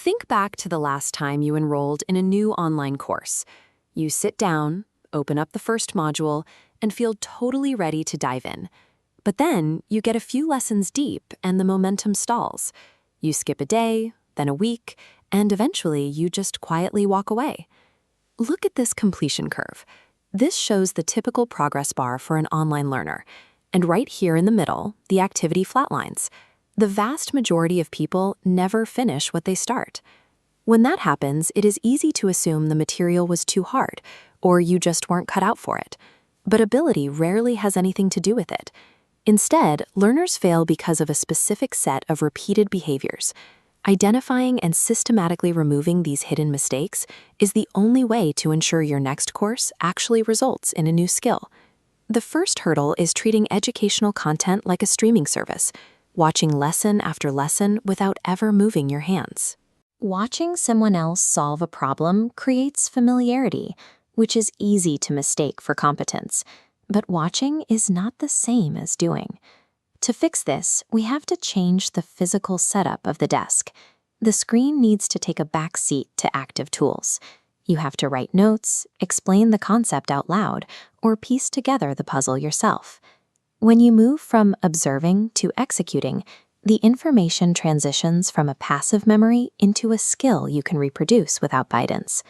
Think back to the last time you enrolled in a new online course. You sit down, open up the first module, and feel totally ready to dive in. But then you get a few lessons deep and the momentum stalls. You skip a day, then a week, and eventually you just quietly walk away. Look at this completion curve. This shows the typical progress bar for an online learner. And right here in the middle, the activity flatlines. The vast majority of people never finish what they start. When that happens, it is easy to assume the material was too hard, or you just weren't cut out for it. But ability rarely has anything to do with it. Instead, learners fail because of a specific set of repeated behaviors. Identifying and systematically removing these hidden mistakes is the only way to ensure your next course actually results in a new skill. The first hurdle is treating educational content like a streaming service, watching lesson after lesson without ever moving your hands. Watching someone else solve a problem creates familiarity, which is easy to mistake for competence. But watching is not the same as doing. To fix this, we have to change the physical setup of the desk. The screen needs to take a back seat to active tools. You have to write notes, explain the concept out loud, or piece together the puzzle yourself. When you move from observing to executing, the information transitions from a passive memory into a skill you can reproduce without guidance.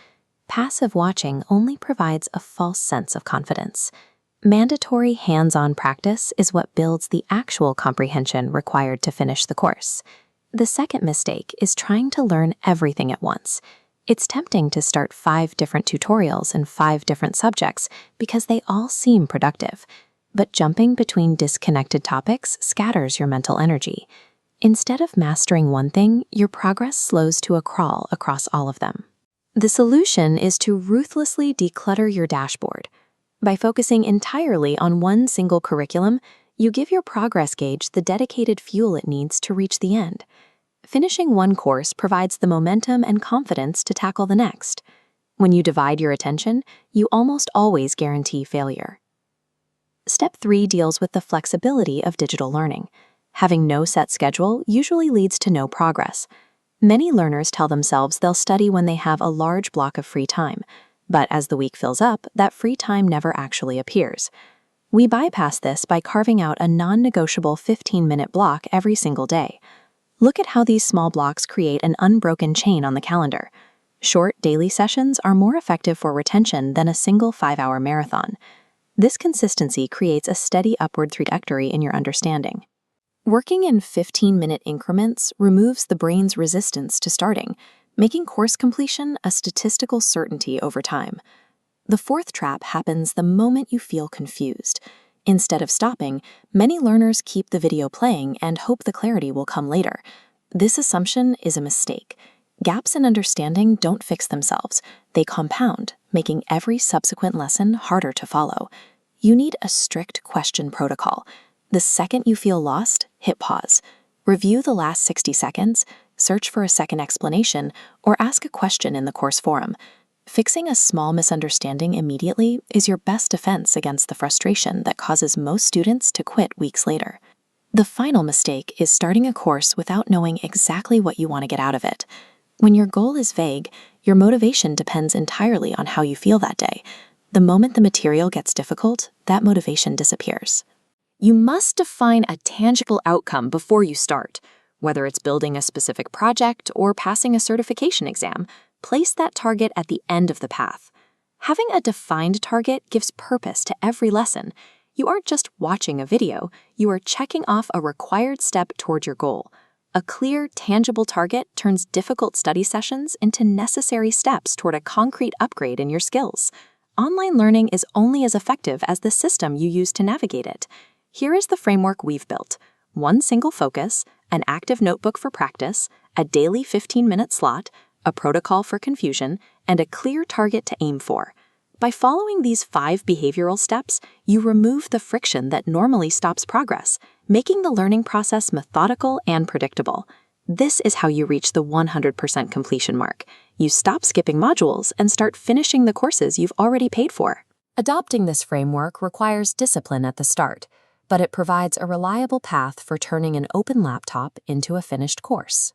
Passive watching only provides a false sense of confidence. Mandatory hands-on practice is what builds the actual comprehension required to finish the course. The second mistake is trying to learn everything at once. It's tempting to start 5 different tutorials in 5 different subjects because they all seem productive. But jumping between disconnected topics scatters your mental energy. Instead of mastering one thing, your progress slows to a crawl across all of them. The solution is to ruthlessly declutter your dashboard. By focusing entirely on one single curriculum, you give your progress gauge the dedicated fuel it needs to reach the end. Finishing one course provides the momentum and confidence to tackle the next. When you divide your attention, you almost always guarantee failure. Step 3 deals with the flexibility of digital learning. Having no set schedule usually leads to no progress. Many learners tell themselves they'll study when they have a large block of free time, but as the week fills up, that free time never actually appears. We bypass this by carving out a non-negotiable 15-minute block every single day. Look at how these small blocks create an unbroken chain on the calendar. Short daily sessions are more effective for retention than a single 5-hour marathon. This consistency creates a steady upward trajectory in your understanding. Working in 15-minute increments removes the brain's resistance to starting, making course completion a statistical certainty over time. The fourth trap happens the moment you feel confused. Instead of stopping, many learners keep the video playing and hope the clarity will come later. This assumption is a mistake. Gaps in understanding don't fix themselves. They compound, making every subsequent lesson harder to follow. You need a strict question protocol. The second you feel lost, hit pause. Review the last 60 seconds, search for a second explanation, or ask a question in the course forum. Fixing a small misunderstanding immediately is your best defense against the frustration that causes most students to quit weeks later. The final mistake is starting a course without knowing exactly what you want to get out of it. When your goal is vague, your motivation depends entirely on how you feel that day. The moment the material gets difficult, that motivation disappears. You must define a tangible outcome before you start. Whether it's building a specific project or passing a certification exam, place that target at the end of the path. Having a defined target gives purpose to every lesson. You aren't just watching a video, you are checking off a required step toward your goal. A clear, tangible target turns difficult study sessions into necessary steps toward a concrete upgrade in your skills. Online learning is only as effective as the system you use to navigate it. Here is the framework we've built. One single focus, an active notebook for practice, a daily 15-minute slot, a protocol for confusion, and a clear target to aim for. By following these 5 behavioral steps, you remove the friction that normally stops progress, making the learning process methodical and predictable. This is how you reach the 100% completion mark. You stop skipping modules and start finishing the courses you've already paid for. Adopting this framework requires discipline at the start, but it provides a reliable path for turning an open laptop into a finished course.